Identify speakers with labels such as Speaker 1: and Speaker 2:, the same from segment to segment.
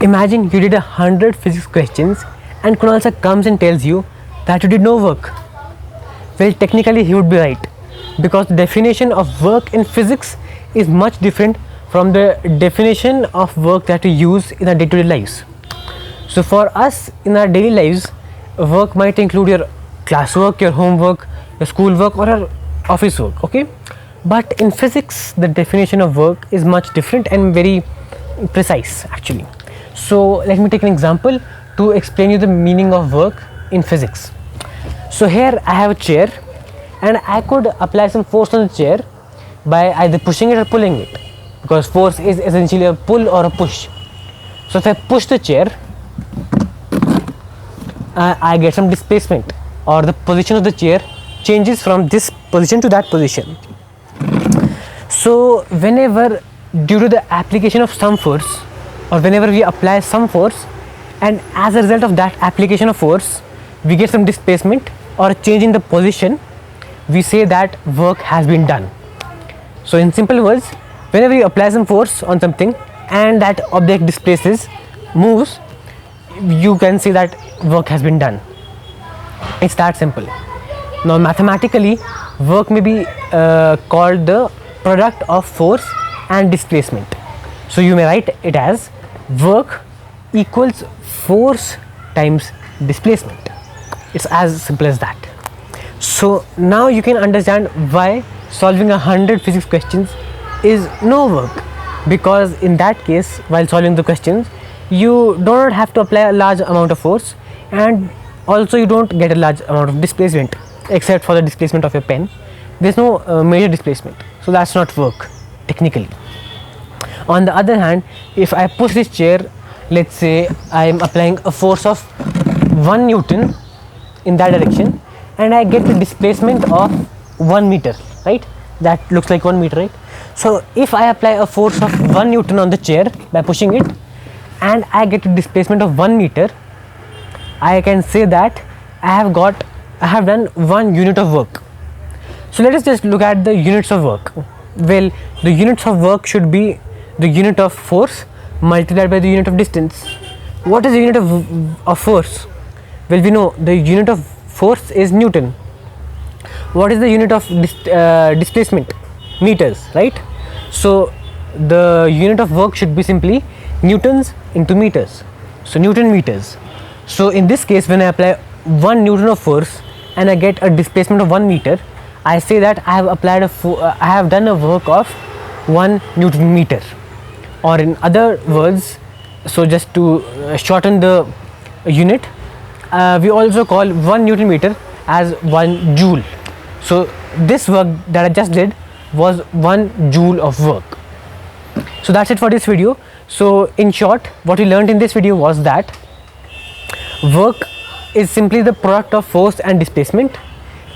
Speaker 1: Imagine you did 100 physics questions and Kunal sir comes and tells you that you did no work. Well, technically he would be right, because the definition of work in physics is much different from the definition of work that we use in our day-to-day lives. So for us in our daily lives, work might include your classwork, your homework, your schoolwork, or your office work, okay? But in physics, the definition of work is much different and very precise actually. So let me take an example to explain you the meaning of work in physics. So here I have a chair and I could apply some force on the chair by either pushing it or pulling it, because force is essentially a pull or a push. So if I push the chair, I get some displacement, or the position of the chair changes from this position to that position. So whenever, due to the application of some force, or whenever we apply some force, and as a result of that application of force we get some displacement or a change in the position, we say that work has been done. So in simple words, whenever you apply some force on something and that object displaces, moves, you can say that work has been done. It's that simple. Now mathematically, work may be called the product of force and displacement. So you may write it as work equals force times displacement. It's as simple as that. So now you can understand why solving 100 physics questions is no work, because in that case, while solving the questions, you do not have to apply a large amount of force, and also you don't get a large amount of displacement, except for the displacement of your pen. There's no major displacement, so that's not work technically. On the other hand, if I push this chair, let's say I am applying a force of 1 Newton in that direction, and I get the displacement of 1 meter, right? That looks like 1 meter, right? So if I apply a force of 1 Newton on the chair by pushing it, and I get a displacement of 1 meter, I can say that I have done 1 unit of work. So let us just look at the units of work. Well, the units of work should be the unit of force multiplied by the unit of distance. What is the unit of force? Well, we know the unit of force is Newton. What is the unit of displacement? Meters, right? So the unit of work should be simply newtons into meters. So Newton meters. So in this case, when I apply 1 Newton of force and I get a displacement of 1 meter, I say that I have done a work of 1 Newton meter. Or in other words, so just to shorten the unit, we also call 1 Newton meter as 1 joule. So this work that I just did was 1 joule of work. So that's it for this video. So in short, what we learned in this video was that work is simply the product of force and displacement,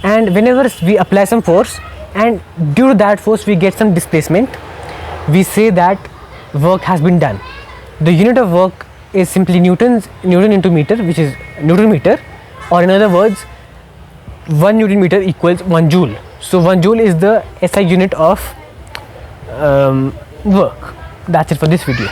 Speaker 1: and whenever we apply some force and due to that force we get some displacement, we say that work has been done. The unit of work is simply Newton into meter, which is Newton meter, or in other words, 1 Newton meter equals 1 joule. So 1 joule is the SI unit of work. That's it for this video.